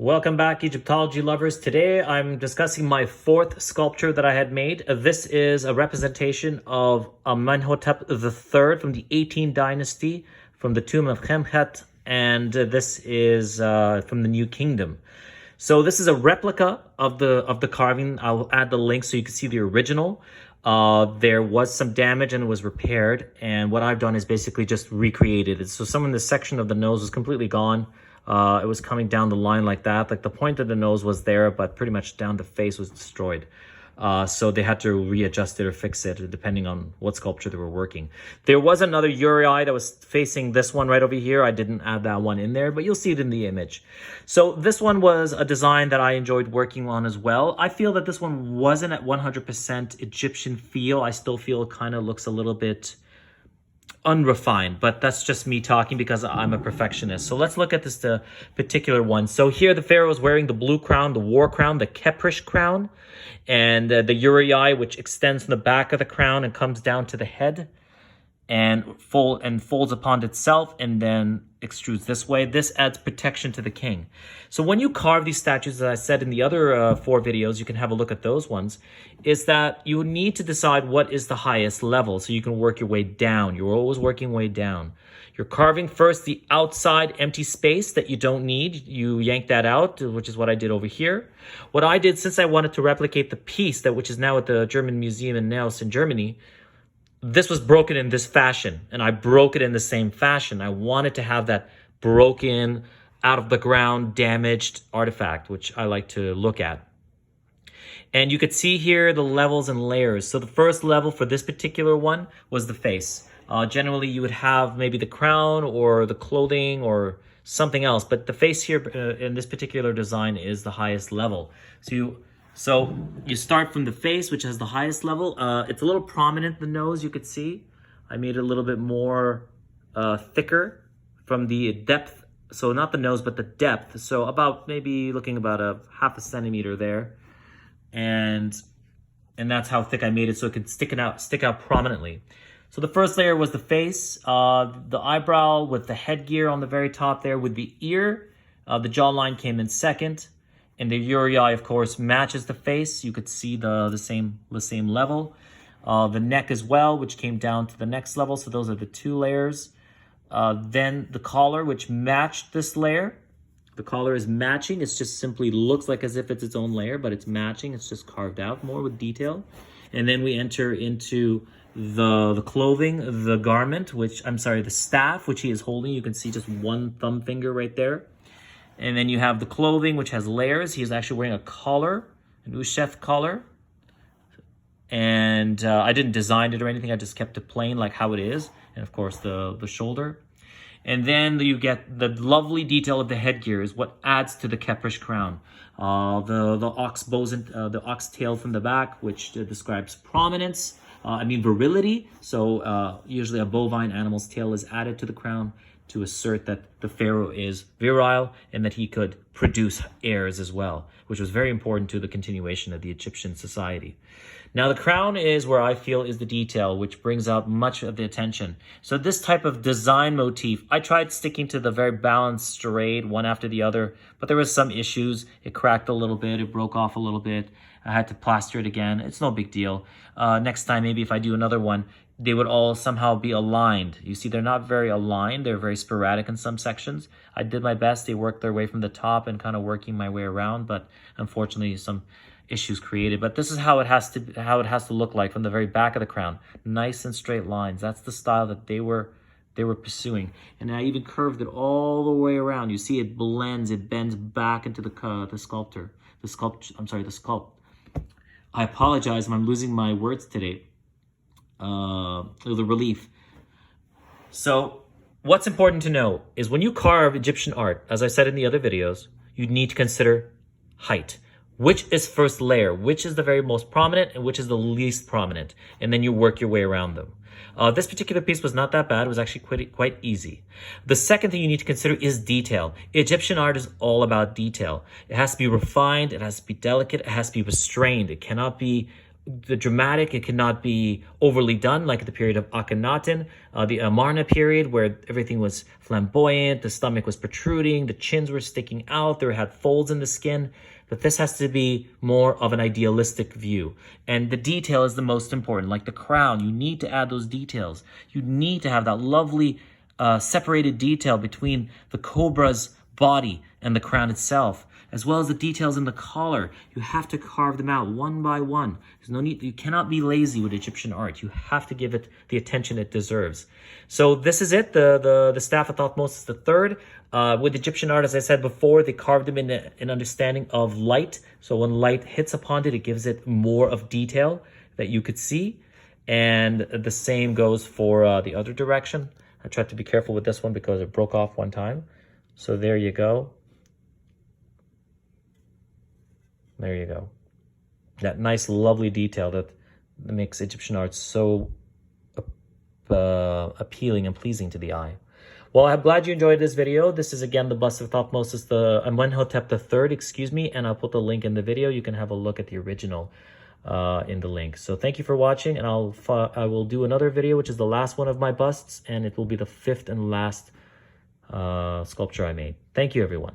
Welcome back, Egyptology lovers. Today I'm discussing my fourth sculpture that I had made. This is a representation of Amenhotep III from the 18th dynasty, from the tomb of 𝓋🏆, and this is from the New Kingdom. So this is a replica of the carving. I'll add the link so you can see the original. There was some damage and it was repaired, and what I've done is basically just recreated it. So some of the section of the nose was completely gone. It was coming down the line like that. Like the point of the nose was there, but pretty much down the face was destroyed. So they had to readjust it or fix it depending on what sculpture they were working. There was another Uraeus that was facing this one right over here. I didn't add that one in there, but you'll see it in the image. So this one was a design that I enjoyed working on as well. I feel that this one wasn't at 100% Egyptian feel. I still feel it kind of looks a little bit unrefined, but that's just me talking because I'm a perfectionist. So let's look at this particular one. So here the Pharaoh is wearing the blue crown, the war crown, the Khepresh crown, and the Uraeus, which extends from the back of the crown and comes down to the head and folds upon itself and then extrudes this way. This adds protection to the king. So when you carve these statues, as I said in the other 4 videos, you can have a look at those ones, is that you need to decide what is the highest level so you can work your way down. You're always working way down. You're carving first the outside empty space that you don't need. You yank that out, which is what I did over here. What I did, since I wanted to replicate the piece which is now at the German Museum in Neuss in Germany, this was broken in this fashion, and I broke it in the same fashion. I wanted to have that broken, out of the ground, damaged artifact, which I like to look at. And you could see here the levels and layers. So the first level for this particular one was the face. Generally, you would have maybe the crown or the clothing or something else, but the face here in this particular design is the highest level. So you start from the face, which has the highest level. It's a little prominent, the nose, you could see. I made it a little bit more thicker from the depth. So not the nose, but the depth. So about maybe looking about a ½ centimeter there. And that's how thick I made it so it could stick out prominently. So the first layer was the face, the eyebrow with the headgear on the very top there with the ear. The jawline came in second. And the Uraeus, of course, matches the face. You could see the same level. The neck as well, which came down to the next level. So those are the 2 layers. Then the collar, which matched this layer. The collar is matching. It just simply looks like as if it's its own layer, but it's matching. It's just carved out more with detail. And then we enter into the clothing, the garment, the staff, which he is holding. You can see just one thumb finger right there. And then you have the clothing, which has layers. He's actually wearing a collar, an 𝓍𝏏 collar. And I didn't design it or anything. I just kept it plain like how it is. And of course, the shoulder. And then you get the lovely detail of the headgear is what adds to the Khepresh crown. The ox tail from the back, which describes prominence. Virility. So usually a bovine animal's tail is added to the crown to assert that the Pharaoh is virile and that he could produce heirs as well, which was very important to the continuation of the Egyptian society. Now the crown is where I feel is the detail, which brings out much of the attention. So this type of design motif, I tried sticking to the very balanced, straight, one after the other, but there was some issues. It cracked a little bit, it broke off a little bit. I had to plaster it again. It's no big deal. Next time, maybe if I do another one, they would all somehow be aligned. You see, they're not very aligned. They're very sporadic in some sections. I did my best. They worked their way from the top and kind of working my way around, but unfortunately some issues created. But this is how it has to look like from the very back of the crown. Nice and straight lines. That's the style that they were pursuing. And I even curved it all the way around. You see it blends, it bends back into the sculpt. I apologize if I'm losing my words today. The relief. So what's important to know is when you carve Egyptian art, as I said in the other videos, you need to consider height. Which is first layer, which is the very most prominent and which is the least prominent, and then you work your way around them. This particular piece was not that bad. It was actually quite easy. The second thing you need to consider is detail. Egyptian art is all about detail. It has to be refined, it has to be delicate, it has to be restrained. It cannot be the dramatic. It cannot be overly done, like at the period of Akhenaten, the Amarna period, where everything was flamboyant, the stomach was protruding, the chins were sticking out, there had folds in the skin. But this has to be more of an idealistic view. And the detail is the most important. Like the crown, you need to add those details. You need to have that lovely separated detail between the cobra's body and the crown itself, as well as the details in the collar. You have to carve them out one by one. There's no need, you cannot be lazy with Egyptian art. You have to give it the attention it deserves. So this is it, the staff of Thutmose III. With Egyptian art, as I said before, they carved them in an understanding of light. So when light hits upon it, it gives it more of detail that you could see. And the same goes for the other direction. I tried to be careful with this one because it broke off one time. So there you go. There you go. That nice, lovely detail that makes Egyptian art so appealing and pleasing to the eye. Well, I'm glad you enjoyed this video. This is again the bust of Thutmose, the Amenhotep III, excuse me, and I'll put the link in the video. You can have a look at the original in the link. So thank you for watching, and I will do another video, which is the last one of my busts, and it will be the 5th and last sculpture I made. Thank you, everyone.